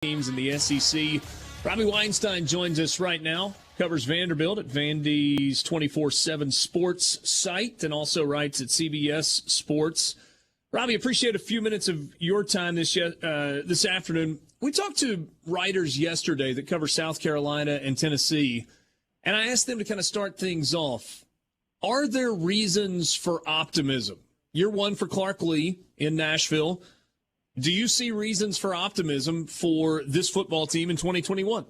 teams in the SEC. Robbie Weinstein joins us right now, covers Vanderbilt at Vandy's 24/7 sports site and also writes at CBS Sports. Robbie, appreciate a few minutes of your time this afternoon. We talked to writers yesterday that cover South Carolina and Tennessee, and I asked them to kind of start things off. Are there reasons for optimism? You're one for Clark Lee in Nashville. Do you see reasons for optimism for this football team in 2021?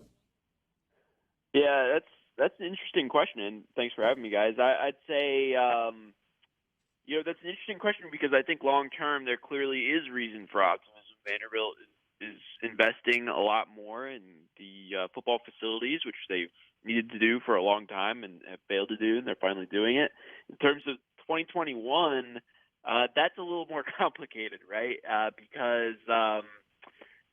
Yeah, that's an interesting question, and thanks for having me, guys. I'd say, that's an interesting question because I think long-term there clearly is reason for optimism. Vanderbilt is investing a lot more in the football facilities, which they've needed to do for a long time and have failed to do, and they're finally doing it. In terms of 2021, that's a little more complicated, right? Because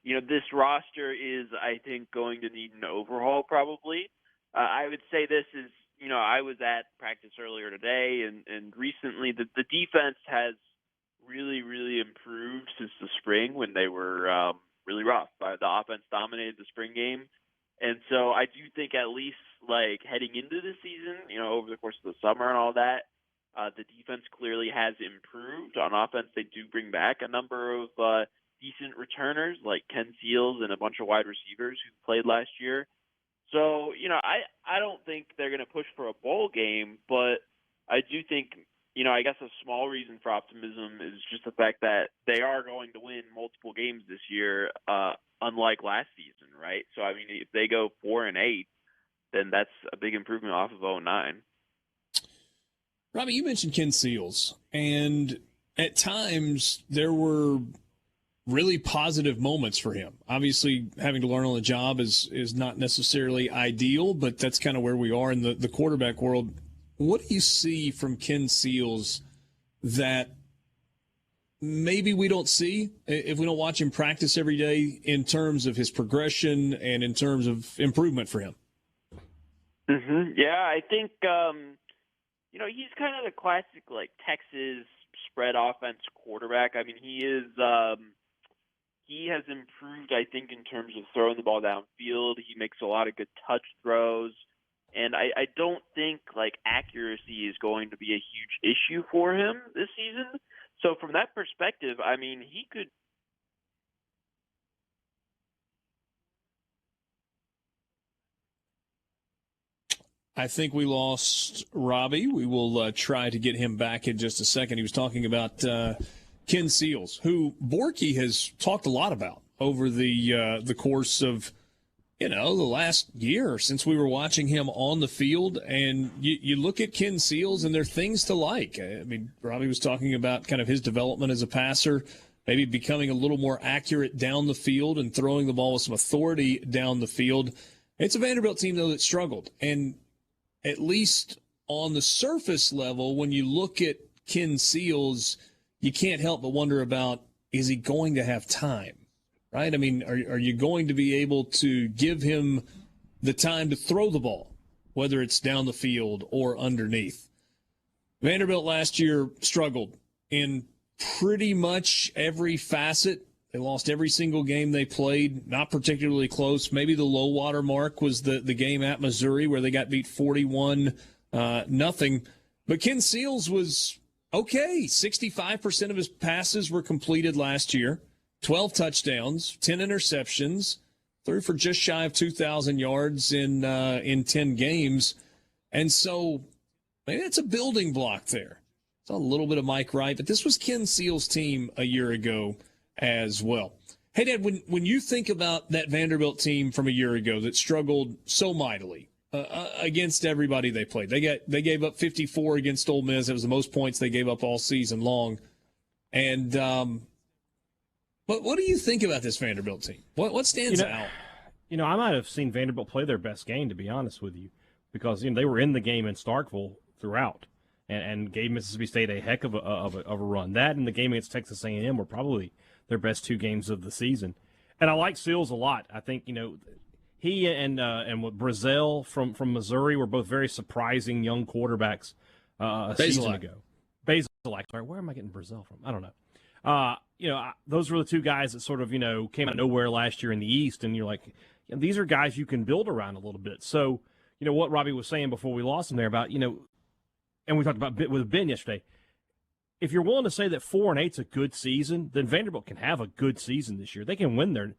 this roster is, I think, going to need an overhaul probably. I would say this is, I was at practice earlier today, and recently the defense has really, really improved since the spring when they were really rough. The offense dominated the spring game. And so I do think at least like heading into the season, over the course of the summer and all that, the defense clearly has improved. On offense, they do bring back a number of decent returners like Ken Seals and a bunch of wide receivers who played last year. So, I don't think they're going to push for a bowl game, but I do think, I guess a small reason for optimism is just the fact that they are going to win multiple games this year, unlike last season, right? So, I mean, if they go 4-8, then that's a big improvement off of 0-9. Robbie, you mentioned Ken Seals, and at times there were really positive moments for him. Obviously, having to learn on the job is not necessarily ideal, but that's kind of where we are in the quarterback world. What do you see from Ken Seals that maybe we don't see if we don't watch him practice every day in terms of his progression and in terms of improvement for him? Mm-hmm. Yeah, I think he's kind of the classic like Texas spread offense quarterback. I mean, he has improved, I think, in terms of throwing the ball downfield. He makes a lot of good touch throws. And I don't think like accuracy is going to be a huge issue for him this season. So from that perspective, I mean, he could. I think we lost Robbie. We will try to get him back in just a second. He was talking about Ken Seals, who Borky has talked a lot about over the course of the last year since we were watching him on the field. And you look at Ken Seals, and there are things to like. I mean, Robbie was talking about kind of his development as a passer, maybe becoming a little more accurate down the field and throwing the ball with some authority down the field. It's a Vanderbilt team, though, that struggled. And at least on the surface level, when you look at Ken Seals, you can't help but wonder about, is he going to have time, right? I mean, are you going to be able to give him the time to throw the ball, whether it's down the field or underneath? Vanderbilt last year struggled in pretty much every facet. They lost every single game they played, not particularly close. Maybe the low water mark was the game at Missouri where they got beat 41-0. But Ken Seals was okay. 65% of his passes were completed last year, 12 touchdowns, 10 interceptions, threw for just shy of 2,000 yards in 10 games. And so maybe it's a building block there. It's a little bit of Mike Wright, but this was Ken Seals' team a year ago as well. Hey, Dad, when you think about that Vanderbilt team from a year ago that struggled so mightily against everybody they played, they gave up 54 against Ole Miss. It was the most points they gave up all season long. And but what do you think about this Vanderbilt team? What stands out? I might have seen Vanderbilt play their best game, to be honest with you, because they were in the game in Starkville throughout and gave Mississippi State a heck of a run. That and the game against Texas A&M were probably their best two games of the season. And I like Seals a lot. I think, he and Brazil from Missouri were both very surprising young quarterbacks a season ago. Basilak. Sorry, where am I getting Brazil from? I don't know. Those were the two guys that sort of, came out of nowhere last year in the East, and you're like, these are guys you can build around a little bit. So, what Robbie was saying before we lost him there about, and we talked about with Ben yesterday, if you're willing to say that 4-8's a good season, then Vanderbilt can have a good season this year. They can win their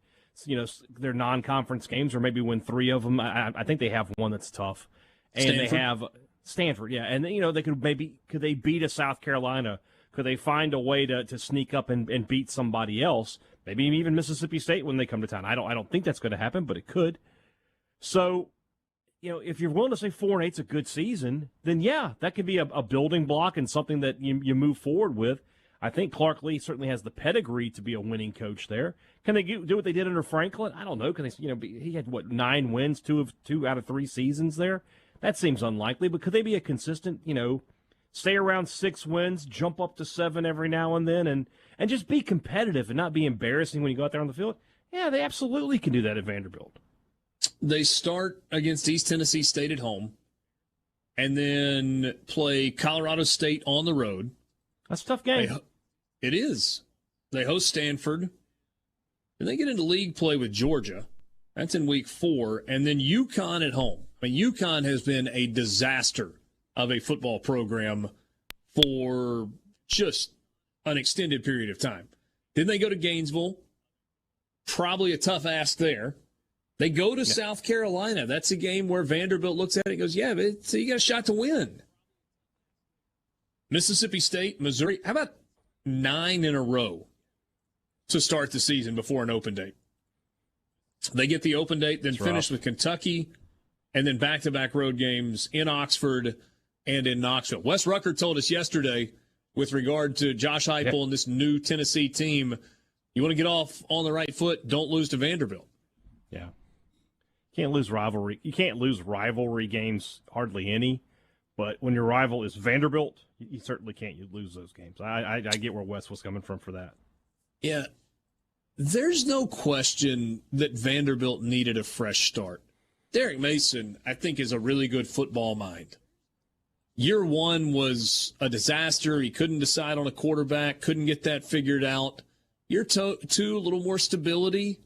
non-conference games, or maybe win 3 of them. I think they have one that's tough. And Stanford. They have Stanford, yeah. And, they could they beat a South Carolina? Could they find a way to sneak up and beat somebody else? Maybe even Mississippi State when they come to town. I don't think that's going to happen, but it could. So, if you're willing to say 4-8's a good season, then yeah, that could be a building block and something that you move forward with. I think Clark Lee certainly has the pedigree to be a winning coach there. Can they do what they did under Franklin? I don't know. Can they? He had 9 wins, 2 out of 3 seasons there. That seems unlikely. But could they be a consistent? Stay around 6 wins, jump up to 7 every now and then, and just be competitive and not be embarrassing when you go out there on the field? Yeah, they absolutely can do that at Vanderbilt. They start against East Tennessee State at home and then play Colorado State on the road. That's a tough game. It is. They host Stanford. And they get into league play with Georgia. That's in week 4. And then UConn at home. UConn has been a disaster of a football program for just an extended period of time. Then they go to Gainesville. Probably a tough ask there. They go to South Carolina. That's a game where Vanderbilt looks at it and goes, yeah, but you got a shot to win. Mississippi State, Missouri. How about 9 in a row to start the season before an open date? They get the open date, then finish with Kentucky, and then back-to-back road games in Oxford and in Knoxville. Wes Rucker told us yesterday with regard to Josh Heupel and this new Tennessee team, you want to get off on the right foot, don't lose to Vanderbilt. Yeah. Can't lose rivalry. You can't lose rivalry games, hardly any. But when your rival is Vanderbilt, you certainly can't lose those games. I get where Wes was coming from for that. Yeah. There's no question that Vanderbilt needed a fresh start. Derek Mason, I think, is a really good football mind. Year 1 was a disaster. He couldn't decide on a quarterback, couldn't get that figured out. Year 2, a little more stability.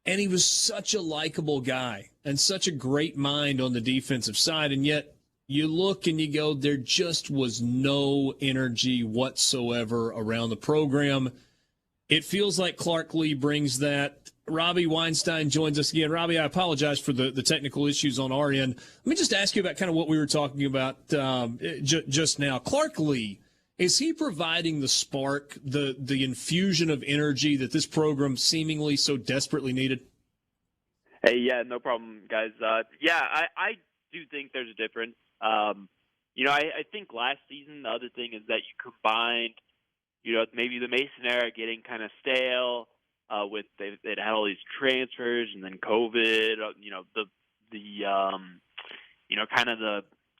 And he was such a likable guy and such a great mind on the defensive side. And yet you look and you go, there just was no energy whatsoever around the program. It feels like Clark Lee brings that. Robbie Weinstein joins us again. Robbie, I apologize for the technical issues on our end. Let me just ask you about kind of what we were talking about just now. Clark Lee, is he providing the spark, the infusion of energy that this program seemingly so desperately needed? Hey, yeah, no problem, guys. I do think there's a difference. I think last season the other thing is that you combined, maybe the Mason era getting kind of stale with they'd had all these transfers and then COVID.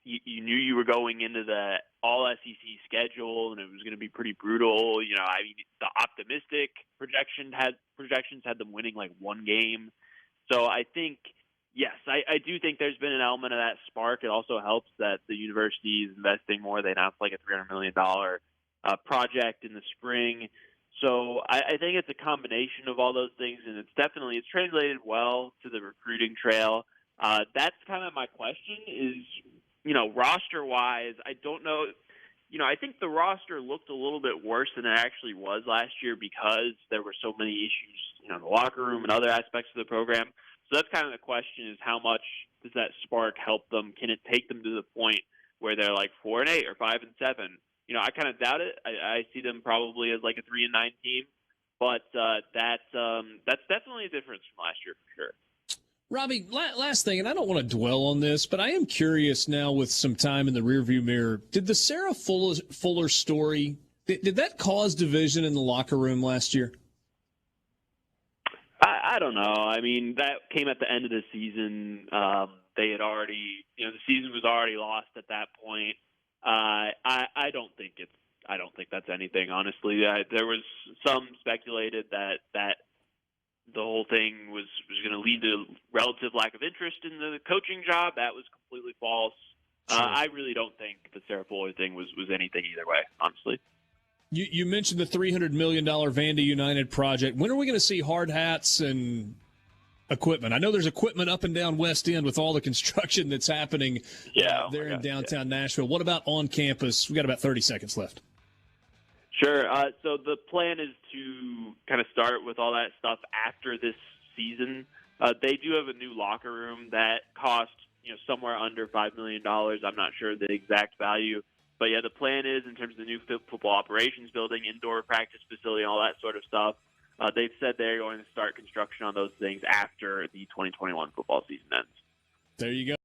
You knew you were going into the all SEC schedule and it was going to be pretty brutal. The optimistic projections had them winning like 1 game. So I think, yes, I do think there's been an element of that spark. It also helps that the university is investing more. They announced like a $300 million project in the spring. So I think it's a combination of all those things, and it's translated well to the recruiting trail. That's kind of my question is, roster-wise, I don't know. I think the roster looked a little bit worse than it actually was last year because there were so many issues, in the locker room and other aspects of the program. So that's kind of the question is how much does that spark help them? Can it take them to the point where they're like 4-8 or 5-7? I kind of doubt it. I see them probably as like a 3-9 team, but that's definitely a difference from last year for sure. Robbie, last thing, and I don't want to dwell on this, but I am curious now with some time in the rearview mirror. Did the Sarah Fuller story, did that cause division in the locker room last year? I don't know. I mean, that came at the end of the season. They had already, the season was already lost at that point. I don't think that's anything, honestly. There was some speculated that the whole thing was going to lead to relative lack of interest in the coaching job. That was completely false. Sure. I really don't think the Sarah Fuller thing was anything either way, honestly. You mentioned the $300 million Vandy United project. When are we going to see hard hats and equipment? I know there's equipment up and down West End with all the construction that's happening there in downtown Nashville. What about on campus? We got about 30 seconds left. Sure. So the plan is to kind of start with all that stuff after this season. They do have a new locker room that costs somewhere under $5 million. I'm not sure the exact value. But, yeah, the plan is, in terms of the new football operations building, indoor practice facility, and all that sort of stuff, they've said they're going to start construction on those things after the 2021 football season ends. There you go.